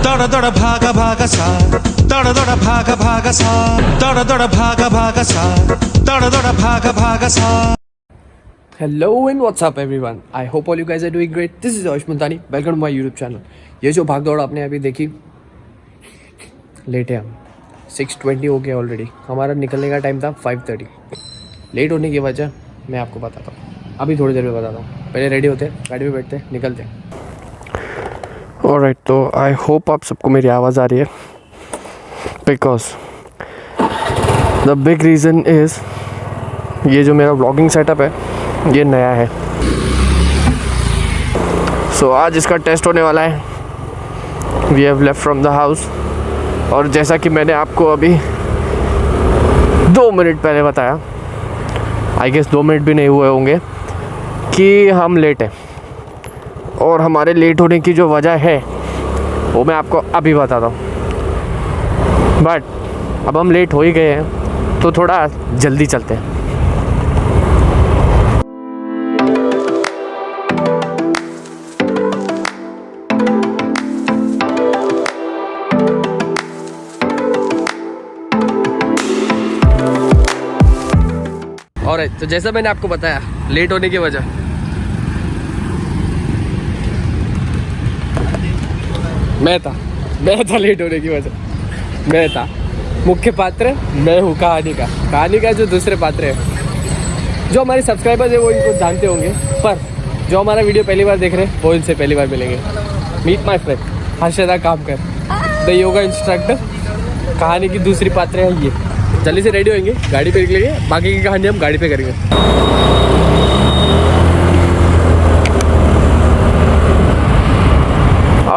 दौड़ दौड़ भागा भागा सा, दौड़ दौड़ भागा भागा सा, दौड़ दौड़ भागा भागा सा, दौड़ दौड़ भागा भागा सा. Hello and what's up everyone? I hope all you guys are doing great. This is Ayush Multani. Welcome to my YouTube channel. ये जो भाग दौड़ आपने अभी देखी, लेट है हम 6:20 हो गया ऑलरेडी. हमारा निकलने का टाइम था 5:30. लेट होने की वजह मैं आपको बताता हूँ, अभी थोड़ी देर में बताता हूँ. पहले रेडी होते, गाड़ी में बैठते, निकलते. ऑलराइट, तो आई होप आप सबको मेरी आवाज़ आ रही है, because the big reason is ये जो मेरा व्लॉगिंग सेटअप है ये नया है. सो आज इसका टेस्ट होने वाला है. We have left from the house और जैसा कि मैंने आपको अभी 2 मिनट पहले बताया, आई गेस 2 मिनट भी नहीं हुए होंगे, कि हम लेट हैं. और हमारे लेट होने की जो वजह है वो मैं आपको अभी बताता हूँ. बट अब हम लेट हो ही गए हैं तो थोड़ा जल्दी चलते हैं. और तो जैसा मैंने आपको बताया लेट होने की वजह, मैं था लेट होने की वजह. मैं था मुख्य पात्र, मैं हूँ कहानी का जो दूसरे पात्र है. जो हमारे सब्सक्राइबर्स है वो इनको जानते होंगे, पर जो हमारा वीडियो पहली बार देख रहे हैं वो इनसे पहली बार मिलेंगे. Meet my friend Harshada Kamkar, the yoga instructor. कहानी की दूसरी पात्र है ये. जल्दी से रेडी होंगे, गाड़ी पे निकलेंगे, बाकी की कहानी हम गाड़ी पे करेंगे.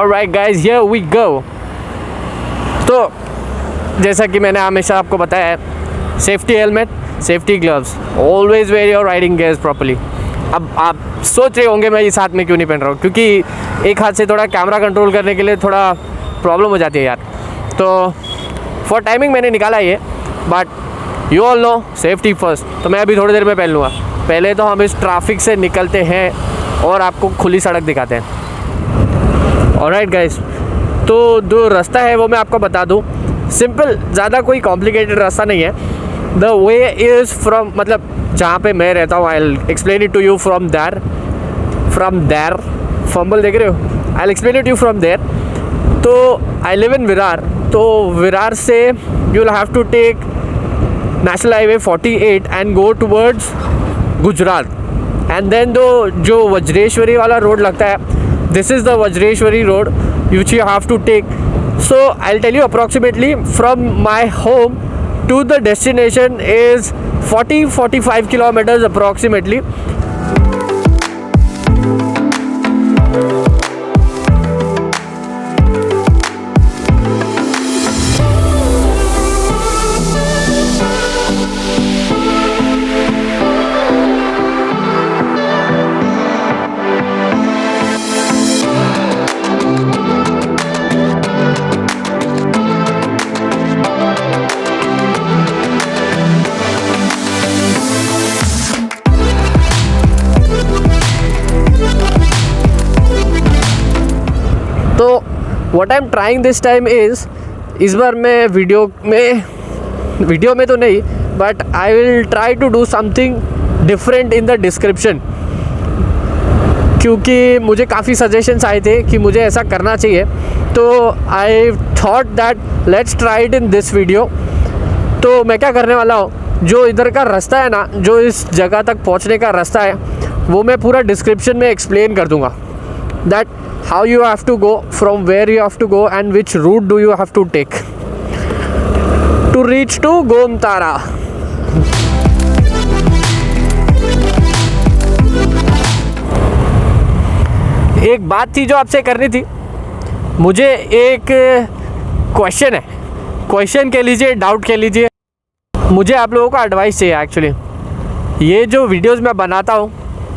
Alright guys, here we go. तो जैसा कि मैंने हमेशा आपको बताया है, safety helmet, safety gloves, always wear your riding gears properly. अब आप सोच रहे होंगे मैं इस हाथ में क्यों नहीं पहन रहा हूँ, क्योंकि एक हाथ से थोड़ा कैमरा कंट्रोल करने के लिए थोड़ा प्रॉब्लम हो जाती है यार. तो फॉर टाइमिंग मैंने निकाला ये, but you all know safety first. तो मैं अभी थोड़ी देर में पहन लूँगा. पहले तो हम इस ट्रैफिक से निकलते हैं और आपको खुली सड़क दिखाते हैं. ऑलराइट गाइस, तो जो रास्ता है वो मैं आपको बता दूँ. सिंपल, ज़्यादा कोई कॉम्प्लिकेटेड रास्ता नहीं है. द वे इज़ फ्रॉम, मतलब जहाँ पे मैं रहता हूँ, I will explain it to you from there. Fumble देख रहे हो? I will explain it you from there. तो आई लिव इन विरार. तो विरार से you will have to take national highway 48 and go towards Gujarat. And then जो वज्रेश्वरी वाला road लगता है, this is the Vajreshwari road which you have to take. So I'll tell you approximately from my home to the destination is 40-45 kilometers approximately. तो what I am trying this time is, इस बार मैं video में तो नहीं, but I will try to do something different in the description. क्योंकि मुझे काफ़ी सजेशंस आए थे कि मुझे ऐसा करना चाहिए, तो I thought that let's try it in this video. तो मैं क्या करने वाला हूँ, जो इधर का रास्ता है ना, जो इस जगह तक पहुँचने का रास्ता है, वो मैं पूरा डिस्क्रिप्शन में एक्सप्लेन कर दूँगा. That how you have to go, from where you have to go, and which route do you have to take to reach to Gomtara. एक बात थी जो आपसे करनी थी. मुझे एक क्वेश्चन है, क्वेश्चन कह लीजिए, डाउट कह लीजिए. मुझे आप लोगों का एडवाइस चाहिए एक्चुअली. ये जो वीडियोस मैं बनाता हूँ,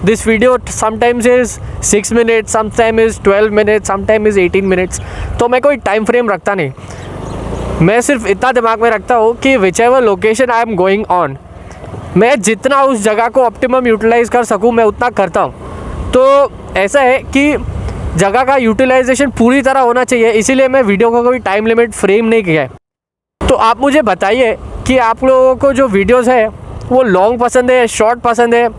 this video sometimes is 6 minutes, sometimes is 12 minutes, sometimes is 18 minutes. तो मैं कोई टाइम फ्रेम रखता नहीं. मैं सिर्फ इतना दिमाग में रखता हूँ कि whichever location I am going on, मैं जितना उस जगह को ऑप्टिमम यूटिलाइज़ कर सकूँ मैं उतना करता हूँ. तो ऐसा है कि जगह का यूटिलाइजेशन पूरी तरह होना चाहिए, इसीलिए मैं वीडियो का कोई टाइम लिमिट फ्रेम नहीं किया है। तो आप मुझे बताइए कि आप लोगों को जो वीडियोस है वो लॉन्ग पसंद है, शॉर्ट पसंद है,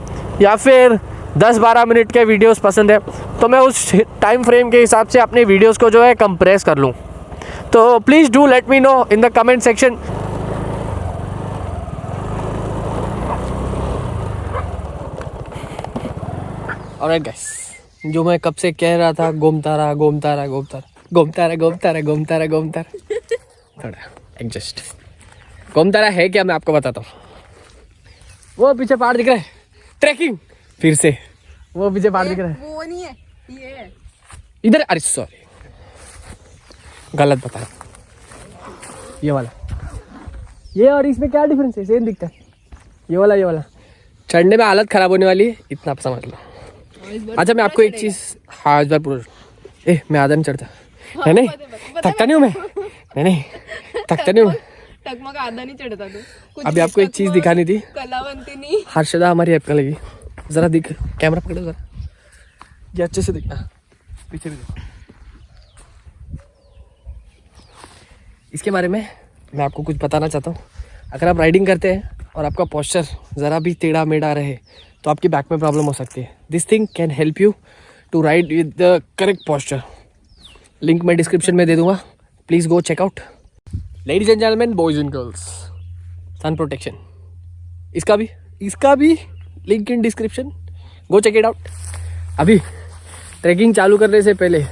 या फिर 10-12 मिनट के वीडियोस पसंद है, तो मैं उस टाइम फ्रेम के हिसाब से अपने वीडियोस को जो है कंप्रेस कर लूँ। तो please do let me know in the comment section. Alright guys, जो मैं कब से कह रहा था, घूमता रहा थोड़ा एडजस्ट। घूमता रहा है क्या, मैं आपको बताता हूँ। वो पीछे पहाड़ दिख रहा है, ट्रैकिंग फिर से। वो पीछे पहाड़ दिख रहा है, वो नहीं है, ये है इधर। अरे सॉरी, गलत बताया। ये वाला, ये और इसमें क्या डिफरेंस है? सेम दिखता है। ये वाला चढ़ने में हालत खराब होने वाली है, इतना आप समझ लो। अच्छा मैं आपको एक चीज, हाँ इस बार पूरा, मैं आधा नहीं चढ़ता। नहीं थकता नहीं हूँ मैं, नहीं थकता नहीं हूँ मैं। टकमक आधा नहीं चढ़ता तू। कुछ अभी आपको एक चीज दिखानी थी। कलावंती नहीं। हर्षदा हमारी हेल्प कर लगी, जरा दिख, कैमरा पकड़ो जरा, ये अच्छे से दिखना, पीछे भी देखो। इसके बारे में मैं आपको कुछ बताना चाहता हूँ। अगर आप राइडिंग करते हैं और आपका पोस्चर ज़रा भी टेढ़ा मेढ़ा रहे तो आपकी बैक में प्रॉब्लम हो सकती है। This thing can help you to ride with the correct posture. Link मैं डिस्क्रिप्शन में दे दूँगा, please go check out. Ladies and gentleman, boys and girls, sun protection, इसका भी link in description, go check it out. अभी trekking चालू करने से पहले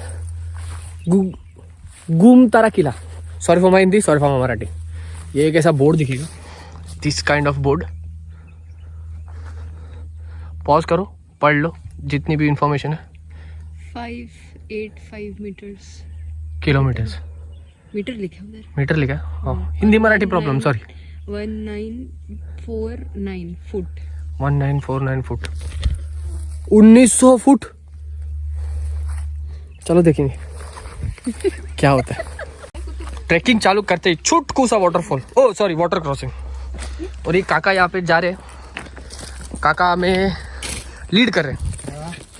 घूमतारा किला, sorry for my Hindi, sorry for my Marathi, ये एक ऐसा बोर्ड दिखेगा, this kind of board. Pause करो, पढ़ लो जितनी भी इंफॉर्मेशन है। 585 मीटर्स, किलोमीटर्स, मीटर लिखा उधर, मीटर लिखा है, हाँ Hindi Marathi problem, sorry. 1949 foot, 1949 foot, 1900 foot. चलो देखेंगे क्या होता है। ट्रैकिंग चालू करते ही छुटकू सा वाटरफॉल, ओ सॉरी वाटर क्रॉसिंग। और ये काका यहाँ पे जा रहे हैं, काका हमें लीड कर रहे हैं।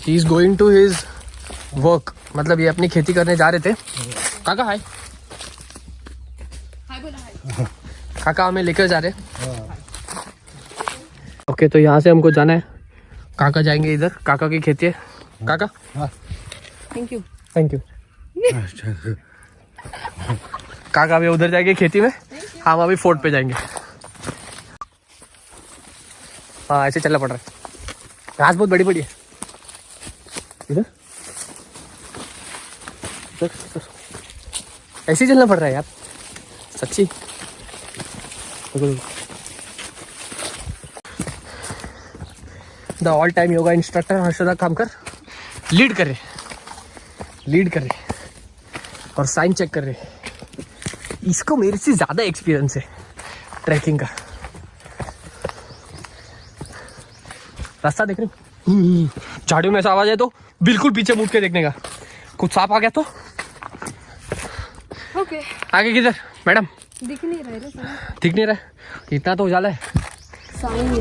He is going to his work, मतलब ये अपनी खेती करने जा रहे थे। काका हाय, काका हमें लेकर जा रहे हैं। ओके तो यहाँ से हमको जाना है, काका जाएंगे इधर, काका की खेती है। काका थैंक यू। काका अभी उधर जाएंगे खेती में, हम अभी फोर्ट पे जाएंगे। हाँ ऐसे चलना पड़ रहा है, घास बहुत बड़ी बड़ी है इधर, ऐसे ही चलना पड़ रहा है यार सच्ची। The all time yoga instructor Harshada Kamkar lead कर रहे और साइन चेक कर रहे। इसको मेरे से ज़्यादा एक्सपीरियंस है ट्रैकिंग का। रास्ता देख रहे हो, झाड़ियों में ऐसा आवाज है तो बिल्कुल पीछे मुड़ के देखने का, कुछ सांप आ गया तो। ओके आगे किधर मैडम? दिख नहीं रहा है, दिख नहीं रहा है, इतना तो उजाला है। साइन है।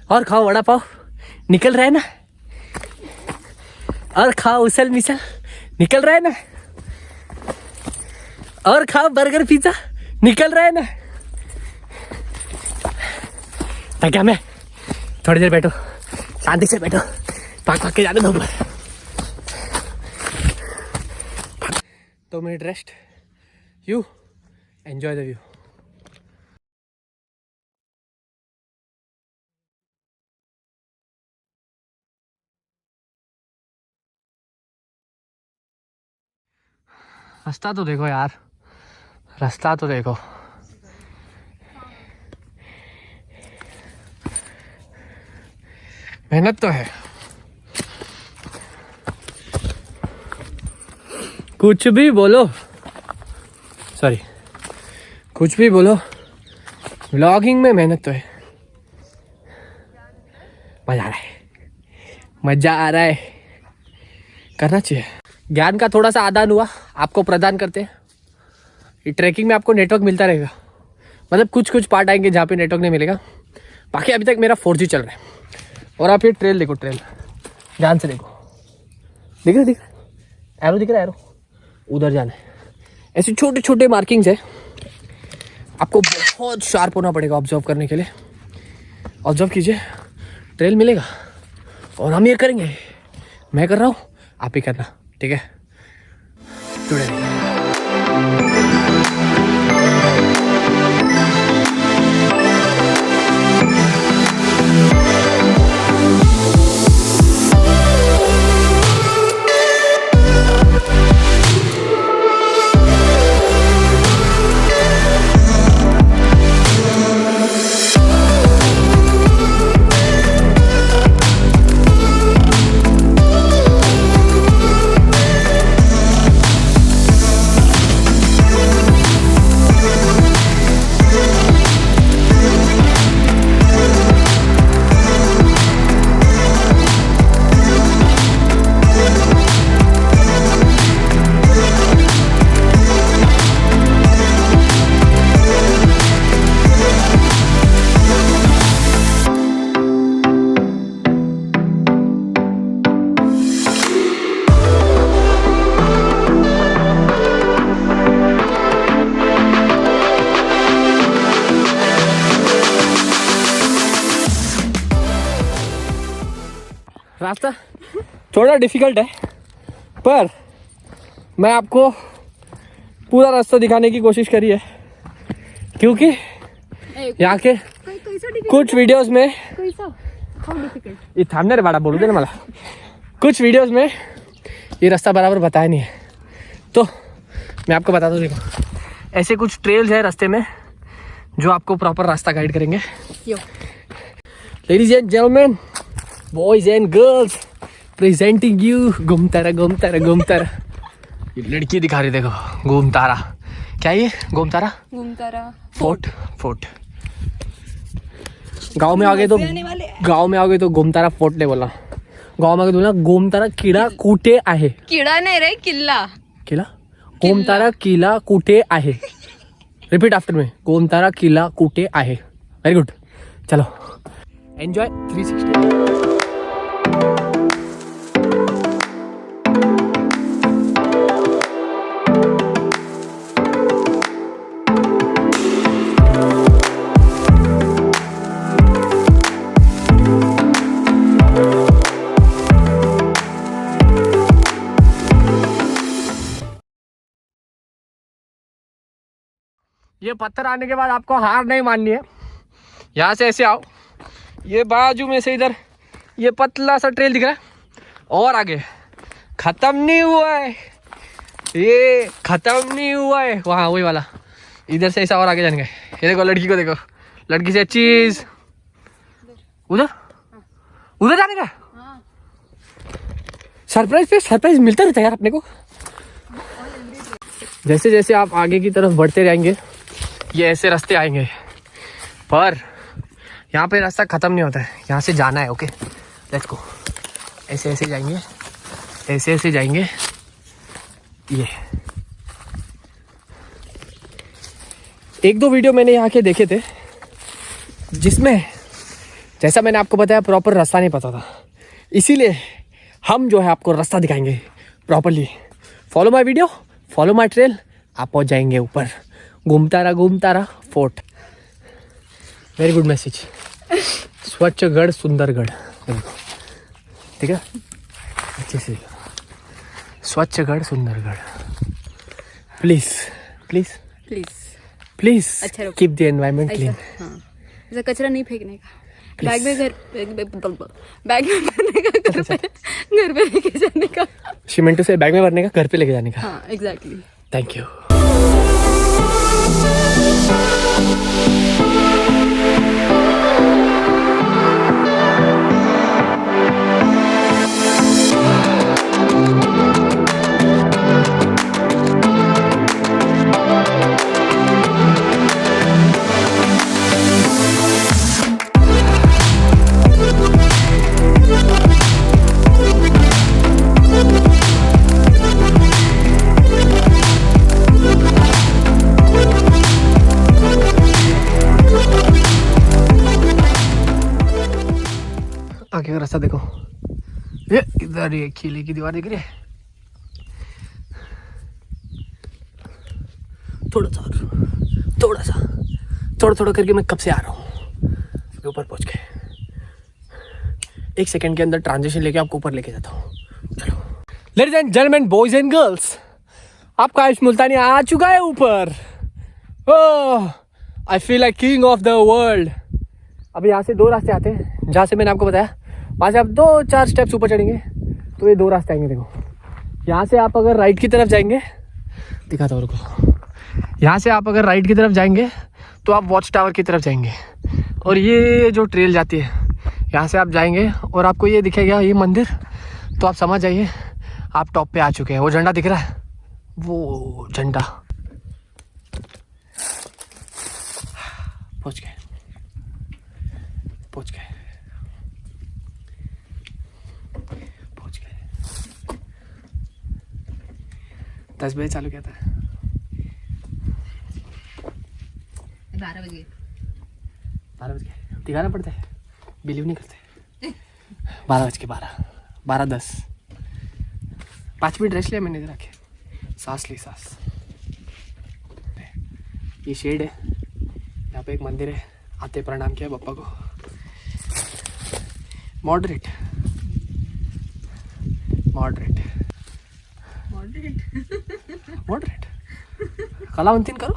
और खाओ वड़ा पाव, निकल रहा है ना, और खाओ उसल मिसल, निकल रहा है ना, और खाओ बर्गर पिज्जा, निकल रहा है ना। तो क्या मैं थोड़ी देर बैठो, शांति से बैठो, भाग के जाने दो ऊपर। 2 minute rest, you enjoy the view. रास्ता तो देखो यार, रास्ता तो देखो। मेहनत तो है, कुछ भी बोलो, सॉरी कुछ भी बोलो, व्लॉगिंग में मेहनत तो है, मज़ा आ रहा है, मज़ा आ रहा है, करना चाहिए। ज्ञान का थोड़ा सा आदान हुआ, आपको प्रदान करते हैं। ये ट्रैकिंग में आपको नेटवर्क मिलता रहेगा, मतलब कुछ कुछ पार्ट आएंगे जहाँ पे नेटवर्क नहीं मिलेगा, बाकी अभी तक मेरा 4G चल रहा है। और आप ये ट्रेल देखो, ट्रेल ध्यान से देखो, दिख रहा एरो दिख रहा है, एरो उधर जाना है। ऐसे छोटे छोटे मार्किंग्स है, आपको बहुत शार्प होना पड़ेगा ऑब्जर्व करने के लिए। ऑब्जर्व कीजिए, ट्रेल मिलेगा और हम ये करेंगे, मैं कर रहा हूँ आप ही करना, ठीक है? जुड़े रहिए। रास्ता थोड़ा डिफिकल्ट है, पर मैं आपको पूरा रास्ता दिखाने की कोशिश करी है, क्योंकि यहाँ के कुछ वीडियोस में ये थामने रे बाड़ा बोलू दे ना मला, कुछ वीडियोस में ये रास्ता बराबर बताया नहीं है, तो मैं आपको बता दूँ। देखो, ऐसे कुछ ट्रेल्स है रास्ते में जो आपको प्रॉपर रास्ता गाइड करेंगे। Ladies and gentleman, boys and girls, presenting you Gomtara Gomtara Gomtara. ये लड़की दिखा रही, देखो गोमतारा, क्या ये गोमतारा? घूमतारा फोर्ट। फोर्ट गांव में आ गए तो गोमतारा फोर्ट नहीं बोलना, गांव में आ गए तो बोलना गोमतारा किला कुठे आहे। किडा नाही रे, किल्ला। किला? गोमतारा किला कुठे आहे। रिपीट आफ्टर में, गोमतारा किला कुठे आहे। वेरी गुड, चलो एंजॉय 360। ये पत्थर आने के बाद आपको हार नहीं माननी है। यहाँ से ऐसे आओ, ये बाजू में से इधर ये पतला सा ट्रेल दिख रहा है, और आगे खत्म नहीं हुआ है, ये खत्म नहीं हुआ है, वहाँ वही वाला, इधर से ऐसा और आगे जाने का। ये देखो लड़की को, देखो लड़की से चीज, उधर उधर जाने का। सरप्राइज पे सरप्राइज मिलता रहता है यार अपने को। जैसे जैसे आप आगे की तरफ बढ़ते रहेंगे, ये ऐसे रास्ते आएंगे, पर यहाँ पे रास्ता ख़त्म नहीं होता है, यहाँ से जाना है। Okay let's go. ऐसे ऐसे जाएंगे, ऐसे ऐसे जाएंगे। ये एक दो वीडियो मैंने यहाँ के देखे थे, जिसमें जैसा मैंने आपको बताया प्रॉपर रास्ता नहीं पता था, इसीलिए हम जो है आपको रास्ता दिखाएंगे properly. Follow my video, follow my trail, आप पहुँच जाएंगे ऊपर Ghumtara fort. Very good message. स्वच्छगढ़ सुंदरगढ़, ठीक है, अच्छे से स्वच्छगढ़ सुंदरगढ़। प्लीज प्लीज प्लीज प्लीज अच्छा रखो। Keep the environment clean. हाँ, ऐसा कचरा नहीं फेंकने का, बैग में भरने का, घर पे लेके जाने का। सीमेंटो से बैग में भरने का, घर पे लेके जाने का। हाँ एग्जैक्टली। Thank you. आगे का रास्ता देखो, ये इधर ये किले की दीवार दिख रही है। थोड़ा थोड़ा करके मैं कब से आ रहा हूँ ऊपर पहुँच के। 1 सेकंड के अंदर ट्रांजिशन लेके आपको ऊपर लेके जाता हूँ। चलो ladies and gentleman, boys and girls, आपका आयुष मुल्तानी आ चुका है ऊपर। Oh, I feel like king of the world. अभी यहाँ से 2 रास्ते आते हैं, जहाँ से मैंने आपको बताया वहाँ से आप 2-4 स्टेप्स ऊपर चढ़ेंगे तो ये 2 रास्ते आएंगे। देखो, यहाँ से आप अगर राइट की तरफ जाएंगे, दिखाता हूँ रुको, यहाँ से आप अगर राइट की तरफ जाएंगे तो आप वॉच टावर की तरफ जाएंगे, और ये जो ट्रेल जाती है यहाँ से आप जाएंगे और आपको ये दिखेगा ये मंदिर, तो आप समझ जाइए आप टॉप पे आ चुके हैं। वो झंडा दिख रहा है, वो झंडा। पहुँच गए 10 बजे चालू किया था, 12 बजे दिखाना पड़ता है, बिलीव नहीं करते। 12:12 5 मिनट रेस्ट लिया मैंने इधर आके, सांस ली सांस। ये शेड है, यहाँ पे एक मंदिर है, आते प्रणाम किया बप्पा को। मॉडरेट कलावंतीन करो,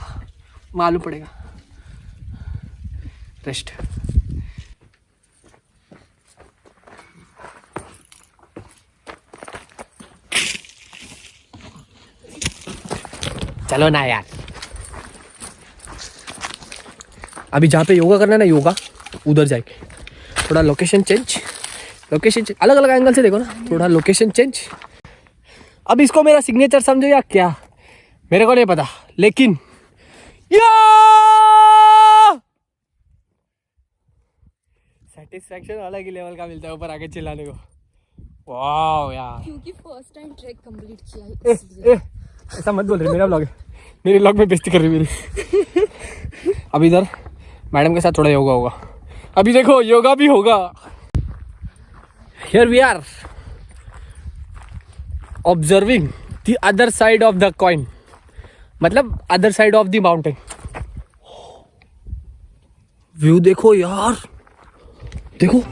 मालूम पड़ेगा। रेस्ट। चलो ना यार, अभी जहाँ पे योगा करना है ना, योगा उधर जाएंगे। थोड़ा लोकेशन चेंज, अलग अलग एंगल से देखो ना, थोड़ा लोकेशन चेंज। अब इसको मेरा सिग्नेचर समझो या क्या, मेरे को नहीं पता, लेकिन सेटिस्फैक्शन अलग ही लेवल का मिलता है ऊपर आके चिल्लाने को। वाह यार, क्योंकि फर्स्ट टाइम ट्रैक कंप्लीट किया है इसलिए। ऐसा मत बोल रहे, मेरा व्लॉग है, मेरे व्लॉग में बेइज्जती कर रही मेरी। अभी इधर मैडम के साथ थोड़ा योगा होगा, अभी देखो योगा भी होगा। Here we are observing the other side of the coin, मतलब other side of the mountain. View देखो यार, देखो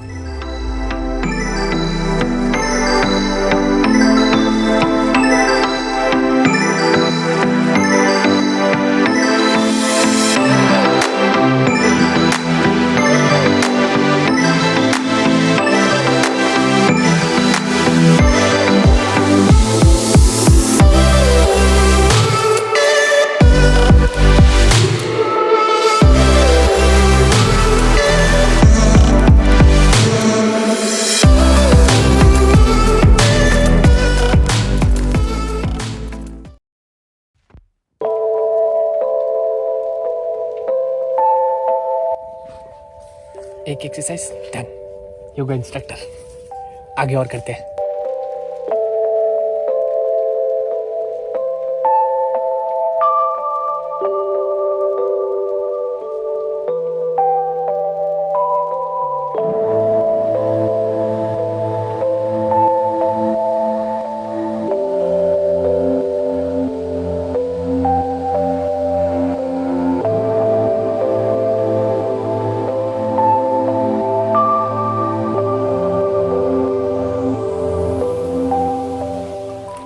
एक एक्सरसाइज डन। योगा इंस्ट्रक्टर आगे और करते हैं।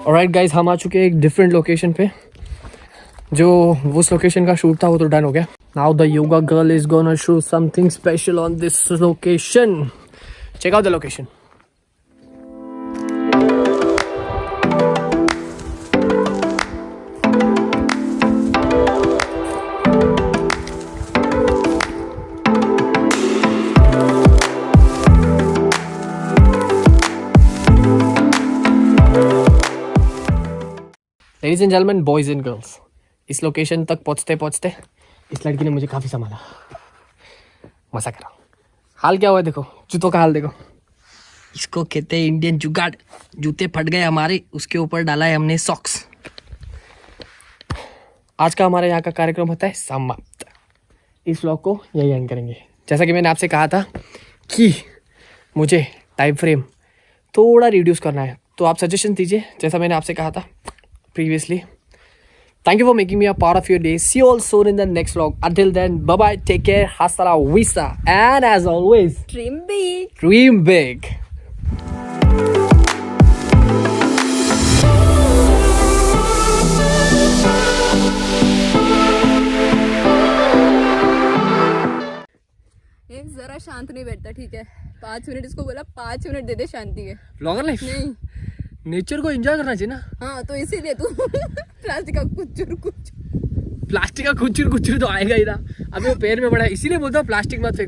ऑलराइट गाइस, हम आ चुके हैं एक डिफरेंट लोकेशन पे। जो उस लोकेशन का शूट था वो तो डन हो गया। Now the yoga girl is gonna show something special on this location. Check out the location. Ladies and gentleman, boys and girls, इस लोकेशन तक पहुँचते पहुँचते इस लड़की ने मुझे काफ़ी संभाला, मजा करा। हाल क्या हुआ है देखो, जूतों का हाल देखो। इसको कहते हैं इंडियन जुगाड़। जूते फट गए हमारे, उसके ऊपर डाला है हमने सॉक्स। आज का हमारे यहाँ का कार्यक्रम होता है समाप्त। इस व्लॉग को यही एंड करेंगे। जैसा कि मैंने आपसे कहा था कि मुझे टाइम फ्रेम थोड़ा रिड्यूस करना है, तो आप सजेशन दीजिए जैसा मैंने आपसे कहा था previously. Thank you for making me a part of your day. See you all soon in the next vlog. Until then, bye bye, take care, hasta la vista, and as always, Dream big. dream big. ये जरा शांत नहीं बैठता, ठीक है. 5 minute इसको बोला, 5 minute दे दे शांति के. Vlogger life. नहीं. नेचर को एंजॉय करना चाहिए ना. हाँ तो इसीलिए तू प्लास्टिक का कुछ प्लास्टिक का कुचुर कुचुर तो आएगा ही ना. अभी वो पैर में पड़ा है, इसीलिए बोलता हूँ प्लास्टिक मत फेंको.